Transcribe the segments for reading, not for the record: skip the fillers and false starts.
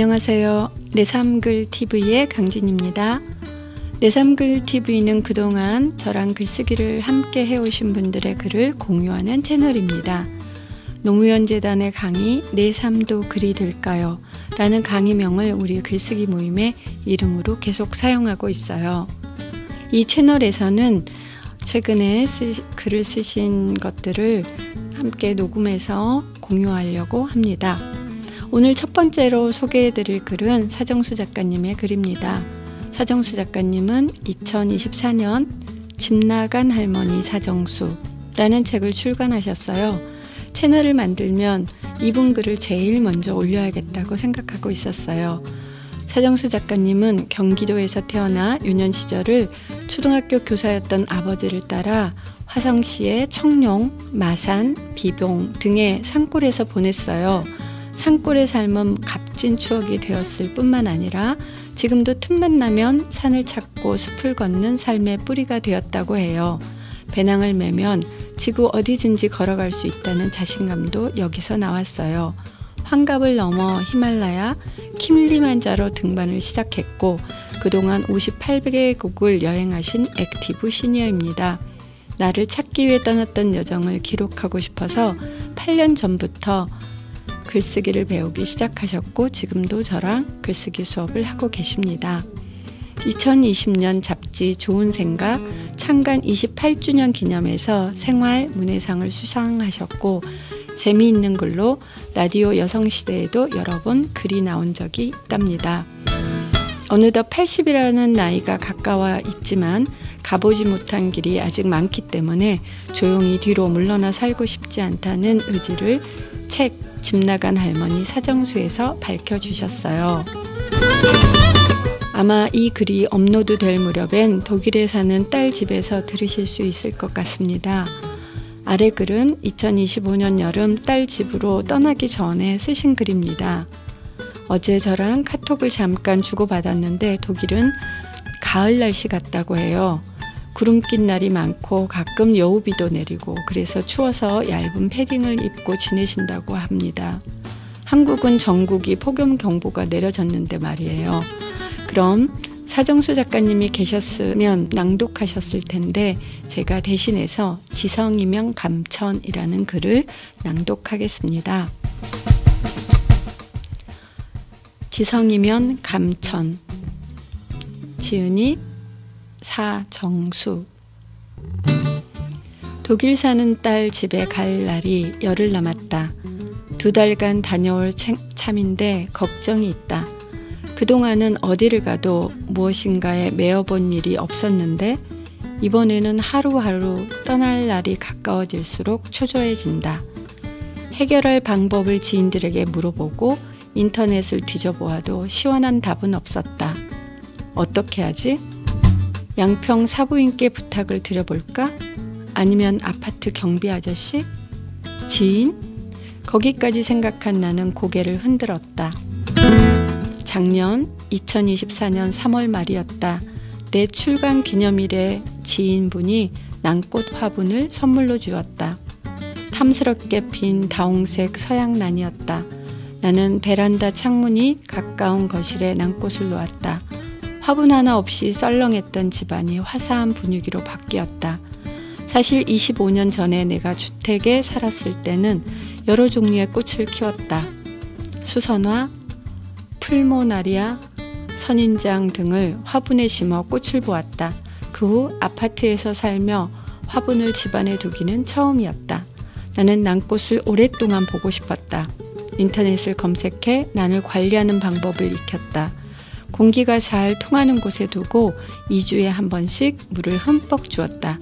안녕하세요. 내삼글TV의 강진입니다. 내삼글TV는 그동안 저랑 글쓰기를 함께 해오신 분들의 글을 공유하는 채널입니다. 노무현 재단의 강의 내 삶도 글이 될까요? 라는 강의명을 우리 글쓰기 모임의 이름으로 계속 사용하고 있어요. 이 채널에서는 최근에 글을 쓰신 것들을 함께 녹음해서 공유하려고 합니다. 오늘 첫 번째로 소개해드릴 글은 사정수 작가님의 글입니다. 사정수 작가님은 2024년 집 나간 할머니 사정수라는 책을 출간하셨어요. 채널을 만들면 이분 글을 제일 먼저 올려야겠다고 생각하고 있었어요. 사정수 작가님은 경기도에서 태어나 유년 시절을 초등학교 교사였던 아버지를 따라 화성시의 청룡, 마산, 비봉 등의 산골에서 보냈어요. 산골의 삶은 값진 추억이 되었을 뿐만 아니라 지금도 틈만 나면 산을 찾고 숲을 걷는 삶의 뿌리가 되었다고 해요. 배낭을 메면 지구 어디든지 걸어갈 수 있다는 자신감도 여기서 나왔어요. 환갑을 넘어 히말라야, 킴리만자로 등반을 시작했고 그동안 58개국을 여행하신 액티브 시니어입니다. 나를 찾기 위해 떠났던 여정을 기록하고 싶어서 8년 전부터 글쓰기를 배우기 시작하셨고 지금도 저랑 글쓰기 수업을 하고 계십니다. 2020년 잡지 좋은 생각 창간 28주년 기념해서 생활 문예상을 수상하셨고 재미있는 글로 라디오 여성시대에도 여러 번 글이 나온 적이 있답니다. 어느덧 80이라는 나이가 가까워 있지만 가보지 못한 길이 아직 많기 때문에 조용히 뒤로 물러나 살고 싶지 않다는 의지를 책 집 나간 할머니 사정수에서 밝혀주셨어요. 아마 이 글이 업로드 될 무렵엔 독일에 사는 딸 집에서 들으실 수 있을 것 같습니다. 아래 글은 2025년 여름 딸 집으로 떠나기 전에 쓰신 글입니다. 어제 저랑 카톡을 잠깐 주고받았는데 독일은 가을 날씨 같다고 해요. 구름 낀 날이 많고 가끔 여우비도 내리고 그래서 추워서 얇은 패딩을 입고 지내신다고 합니다. 한국은 전국이 폭염경보가 내려졌는데 말이에요. 그럼 사정수 작가님이 계셨으면 낭독하셨을 텐데 제가 대신해서 지성이면 감천이라는 글을 낭독하겠습니다. 지성이면 감천. 지은이 사정수. 독일 사는 딸 집에 갈 날이 열흘 남았다. 2달간 다녀올 참인데 걱정이 있다. 그동안은 어디를 가도 무엇인가에 매여본 일이 없었는데 이번에는 하루하루 떠날 날이 가까워질수록 초조해진다. 해결할 방법을 지인들에게 물어보고 인터넷을 뒤져보아도 시원한 답은 없었다. 어떻게 하지? 양평 사부인께 부탁을 드려볼까? 아니면 아파트 경비 아저씨? 지인? 거기까지 생각한 나는 고개를 흔들었다. 작년 2024년 3월 말이었다. 내 출간 기념일에 지인분이 낭꽃 화분을 선물로 주었다. 탐스럽게 핀 다홍색 서양란이었다. 나는 베란다 창문이 가까운 거실에 낭꽃을 놓았다. 화분 하나 없이 썰렁했던 집안이 화사한 분위기로 바뀌었다. 사실 25년 전에 내가 주택에 살았을 때는 여러 종류의 꽃을 키웠다. 수선화, 풀모나리아, 선인장 등을 화분에 심어 꽃을 보았다. 그 후 아파트에서 살며 화분을 집안에 두기는 처음이었다. 나는 난꽃을 오랫동안 보고 싶었다. 인터넷을 검색해 난을 관리하는 방법을 익혔다. 공기가 잘 통하는 곳에 두고 2주에 한 번씩 물을 흠뻑 주었다.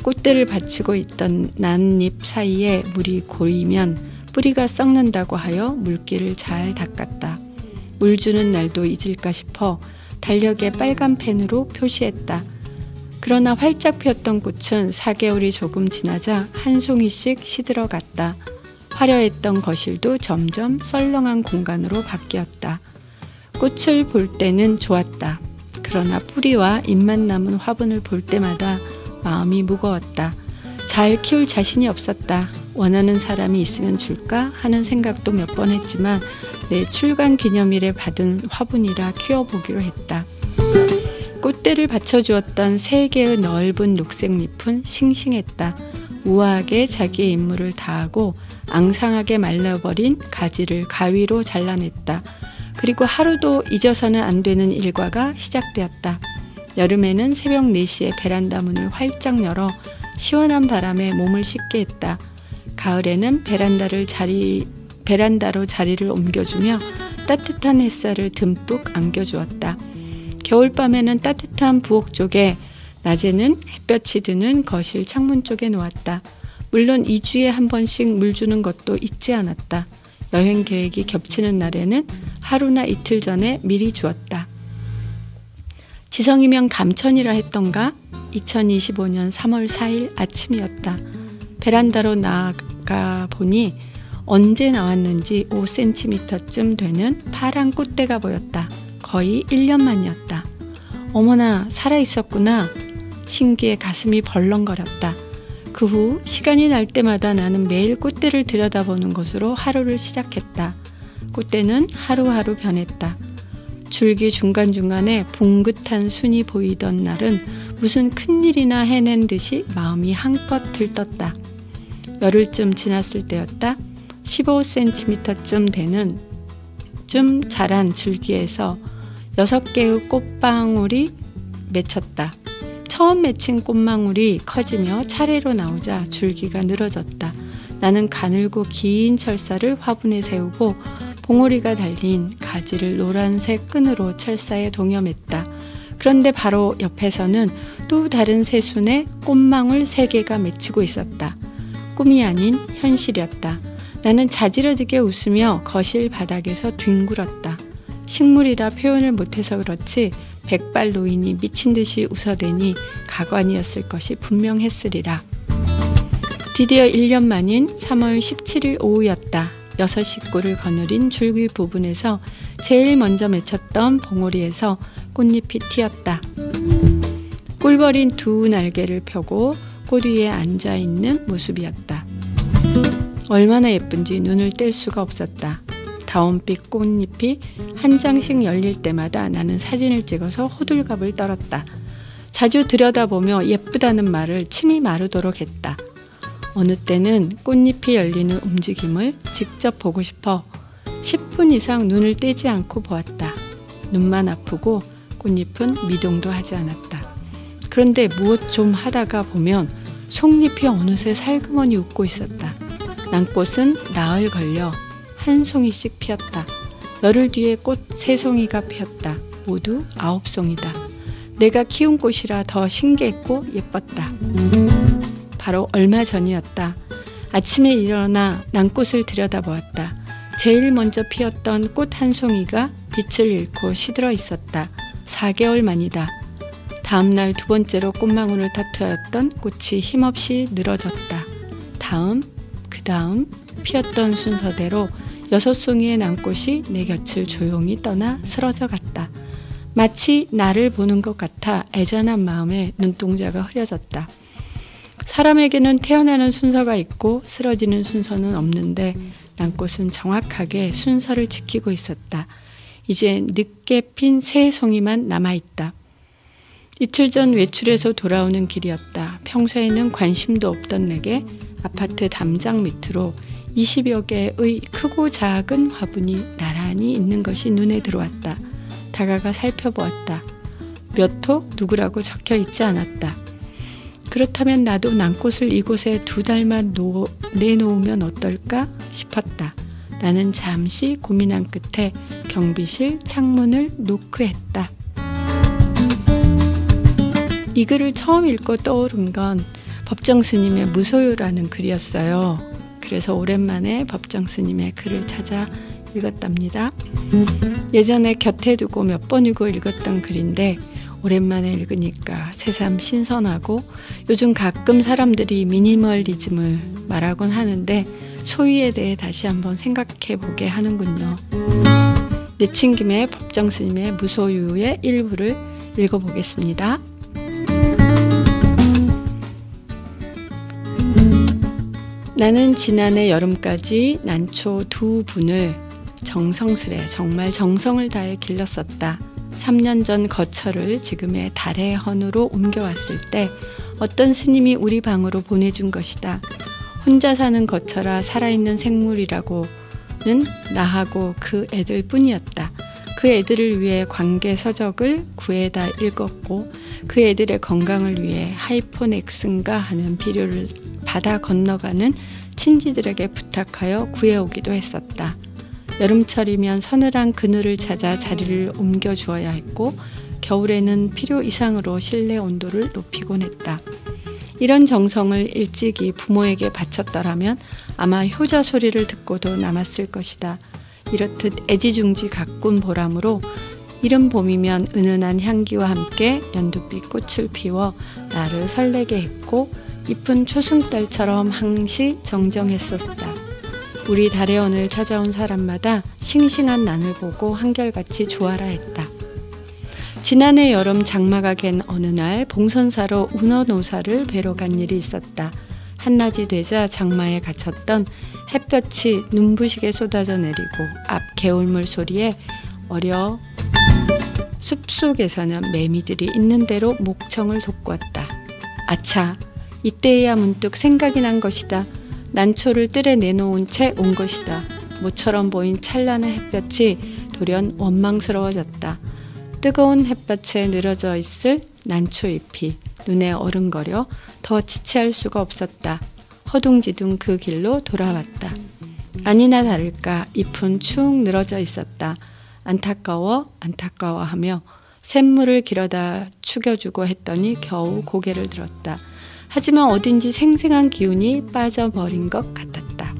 꽃대를 받치고 있던 난잎 사이에 물이 고이면 뿌리가 썩는다고 하여 물기를 잘 닦았다. 물 주는 날도 잊을까 싶어 달력에 빨간 펜으로 표시했다. 그러나 활짝 피었던 꽃은 4개월이 조금 지나자 한 송이씩 시들어갔다. 화려했던 거실도 점점 썰렁한 공간으로 바뀌었다. 꽃을 볼 때는 좋았다. 그러나 뿌리와 잎만 남은 화분을 볼 때마다 마음이 무거웠다. 잘 키울 자신이 없었다. 원하는 사람이 있으면 줄까 하는 생각도 몇 번 했지만 내 출간 기념일에 받은 화분이라 키워보기로 했다. 꽃대를 받쳐주었던 3개의 넓은 녹색잎은 싱싱했다. 우아하게 자기의 임무를 다하고 앙상하게 말라버린 가지를 가위로 잘라냈다. 그리고 하루도 잊어서는 안 되는 일과가 시작되었다. 여름에는 새벽 4시에 베란다 문을 활짝 열어 시원한 바람에 몸을 씻게 했다. 가을에는 베란다로 자리를 옮겨주며 따뜻한 햇살을 듬뿍 안겨주었다. 겨울밤에는 따뜻한 부엌 쪽에, 낮에는 햇볕이 드는 거실 창문 쪽에 놓았다. 물론 2주에 한 번씩 물 주는 것도 잊지 않았다. 여행 계획이 겹치는 날에는 하루나 이틀 전에 미리 주었다. 지성이면 감천이라 했던가? 2025년 3월 4일 아침이었다. 베란다로 나가 보니 언제 나왔는지 5cm쯤 되는 파란 꽃대가 보였다. 거의 1년 만이었다. 어머나, 살아있었구나. 신기해 가슴이 벌렁거렸다. 그 후 시간이 날 때마다 나는 매일 꽃대를 들여다보는 것으로 하루를 시작했다. 꽃대는 하루하루 변했다. 줄기 중간중간에 봉긋한 순이 보이던 날은 무슨 큰일이나 해낸 듯이 마음이 한껏 들떴다. 열흘쯤 지났을 때였다. 15cm쯤 되는 좀 자란 줄기에서 6개의 꽃방울이 맺혔다. 처음 맺힌 꽃망울이 커지며 차례로 나오자 줄기가 늘어졌다. 나는 가늘고 긴 철사를 화분에 세우고 봉오리가 달린 가지를 노란색 끈으로 철사에 동여맸다. 그런데 바로 옆에서는 또 다른 새순에 꽃망울 3개가 맺히고 있었다. 꿈이 아닌 현실이었다. 나는 자지러지게 웃으며 거실 바닥에서 뒹굴었다. 식물이라 표현을 못해서 그렇지 백발 노인이 미친 듯이 웃어대니 가관이었을 것이 분명했으리라. 드디어 1년 만인 3월 17일 오후였다. 6식구를 거느린 줄기 부분에서 제일 먼저 맺혔던 봉오리에서 꽃잎이 튀었다. 꿀버린 2 날개를 펴고 꽃 위에 앉아있는 모습이었다. 얼마나 예쁜지 눈을 뗄 수가 없었다. 다운빛 꽃잎이 한 장씩 열릴 때마다 나는 사진을 찍어서 호들갑을 떨었다. 자주 들여다보며 예쁘다는 말을 침이 마르도록 했다. 어느 때는 꽃잎이 열리는 움직임을 직접 보고 싶어 10분 이상 눈을 떼지 않고 보았다. 눈만 아프고 꽃잎은 미동도 하지 않았다. 그런데 무엇 좀 하다가 보면 속잎이 어느새 살그머니 웃고 있었다. 난꽃은 나흘 걸려 한 송이씩 피었다. 열흘 뒤에 꽃 3송이가 피었다. 모두 9송이다. 내가 키운 꽃이라 더 신기했고 예뻤다. 바로 얼마 전이었다. 아침에 일어나 난꽃을 들여다보았다. 제일 먼저 피었던 꽃 1송이가 빛을 잃고 시들어 있었다. 4개월 만이다. 다음날 2번째로 꽃망울을 터뜨렸던 꽃이 힘없이 늘어졌다. 그 다음 피었던 순서대로 6송이의 난꽃이 내 곁을 조용히 떠나 쓰러져 갔다. 마치 나를 보는 것 같아 애잔한 마음에 눈동자가 흐려졌다. 사람에게는 태어나는 순서가 있고 쓰러지는 순서는 없는데 난꽃은 정확하게 순서를 지키고 있었다. 이제 늦게 핀 3송이만 남아있다. 이틀 전 외출해서 돌아오는 길이었다. 평소에는 관심도 없던 내게 아파트 담장 밑으로 20여 개의 크고 작은 화분이 나란히 있는 것이 눈에 들어왔다. 다가가 살펴보았다. 몇 톡 누구라고 적혀 있지 않았다. 그렇다면 나도 난꽃을 이곳에 2달만 내놓으면 어떨까 싶었다. 나는 잠시 고민한 끝에 경비실 창문을 노크했다. 이 글을 처음 읽고 떠오른 건 법정 스님의 무소유라는 글이었어요. 그래서 오랜만에 법정 스님의 글을 찾아 읽었답니다. 예전에 곁에 두고 몇 번이고 읽었던 글인데 오랜만에 읽으니까 새삼 신선하고 요즘 가끔 사람들이 미니멀리즘을 말하곤 하는데 소유에 대해 다시 한번 생각해 보게 하는군요. 내친 김에 법정 스님의 무소유의 일부를 읽어보겠습니다. 나는 지난해 여름까지 난초 2분을 정성스레 정말 정성을 다해 길렀었다. 3년 전 거처를 지금의 달의 헌으로 옮겨왔을 때 어떤 스님이 우리 방으로 보내준 것이다. 혼자 사는 거처라 살아있는 생물이라고는 나하고 그 애들 뿐이었다. 그 애들을 위해 관계 서적을 구해다 읽었고 그 애들의 건강을 위해 하이포넥슨가 하는 비료를 바다 건너가는 친지들에게 부탁하여 구해오기도 했었다. 여름철이면 서늘한 그늘을 찾아 자리를 옮겨주어야 했고 겨울에는 필요 이상으로 실내 온도를 높이곤 했다. 이런 정성을 일찍이 부모에게 바쳤더라면 아마 효자 소리를 듣고도 남았을 것이다. 이렇듯 애지중지 가꾼 보람으로 이른 봄이면 은은한 향기와 함께 연두빛 꽃을 피워 나를 설레게 했고 이쁜 초승달처럼 항시 정정했었다. 우리 달의 헌을 찾아온 사람마다 싱싱한 난을 보고 한결같이 좋아라 했다. 지난해 여름 장마가 갠 어느 날 봉선사로 운어노사를 뵈러 간 일이 있었다. 한낮이 되자 장마에 갇혔던 햇볕이 눈부시게 쏟아져 내리고 앞 개울물 소리에 어려 숲속에서는 매미들이 있는 대로 목청을 돋구었다. 아차, 이때야 문득 생각이 난 것이다. 난초를 뜰에 내놓은 채 온 것이다. 모처럼 보인 찬란한 햇볕이 돌연 원망스러워졌다. 뜨거운 햇볕에 늘어져 있을 난초잎이 눈에 어른거려 더 지체할 수가 없었다. 허둥지둥 그 길로 돌아왔다. 아니나 다를까 잎은 축 늘어져 있었다. 안타까워하며 샘물을 길어다 축여주고 했더니 겨우 고개를 들었다. 하지만 어딘지 생생한 기운이 빠져버린 것 같았다.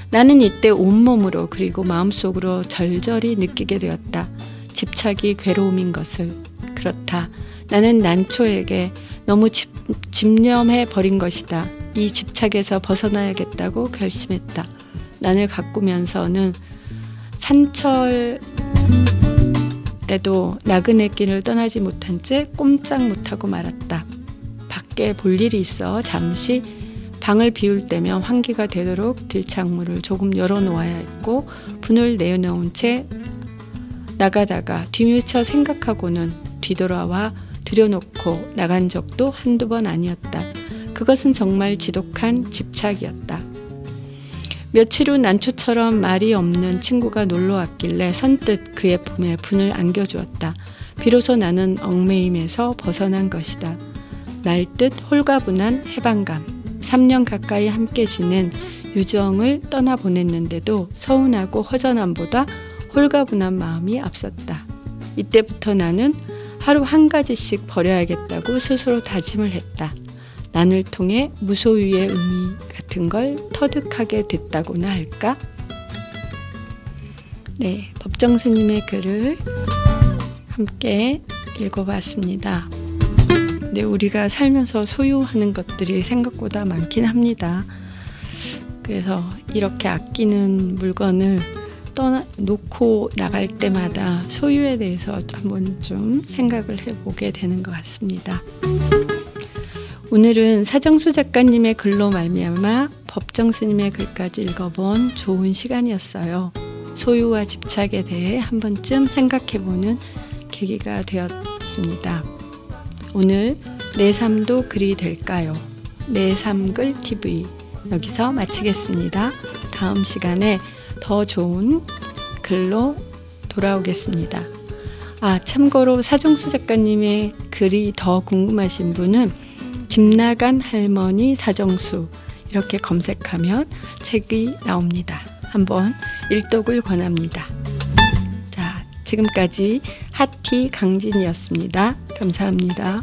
나는 이때 온몸으로 그리고 마음속으로 절절히 느끼게 되었다. 집착이 괴로움인 것을. 그렇다. 나는 난초에게 너무 집념해 버린 것이다. 이 집착에서 벗어나야겠다고 결심했다. 난을 가꾸면서는 산철에도 나그네 길을 떠나지 못한 채 꼼짝 못하고 말았다. 밖에 볼 일이 있어 잠시 방을 비울 때면 환기가 되도록 들창문을 조금 열어놓아야 했고 분을 내어놓은 채 나가다가 뒤미쳐 생각하고는 뒤돌아와 들여놓고 나간 적도 한두 번 아니었다. 그것은 정말 지독한 집착이었다. 며칠 후 난초처럼 말이 없는 친구가 놀러왔길래 선뜻 그의 품에 분을 안겨주었다. 비로소 나는 얽매임에서 벗어난 것이다. 날듯 홀가분한 해방감. 3년 가까이 함께 지낸 유정을 떠나보냈는데도 서운하고 허전함보다 홀가분한 마음이 앞섰다. 이때부터 나는 하루 한 가지씩 버려야겠다고 스스로 다짐을 했다. 난을 통해 무소유의 의미 같은 걸 터득하게 됐다고나 할까? 네, 법정 스님의 글을 함께 읽어봤습니다. 네, 우리가 살면서 소유하는 것들이 생각보다 많긴 합니다. 그래서 이렇게 아끼는 물건을 놓고 나갈 때마다 소유에 대해서 한번 좀 생각을 해보게 되는 것 같습니다. 오늘은 사정수 작가님의 글로 말미암아 법정 스님의 글까지 읽어본 좋은 시간이었어요. 소유와 집착에 대해 한 번쯤 생각해보는 계기가 되었습니다. 오늘 내 삶도 글이 될까요? 내 삶글 TV 여기서 마치겠습니다. 다음 시간에 더 좋은 글로 돌아오겠습니다. 참고로 사정수 작가님의 글이 더 궁금하신 분은 집 나간 할머니 사정수 이렇게 검색하면 책이 나옵니다. 한번 일독을 권합니다. 자, 지금까지 핫티 강진이었습니다. 감사합니다.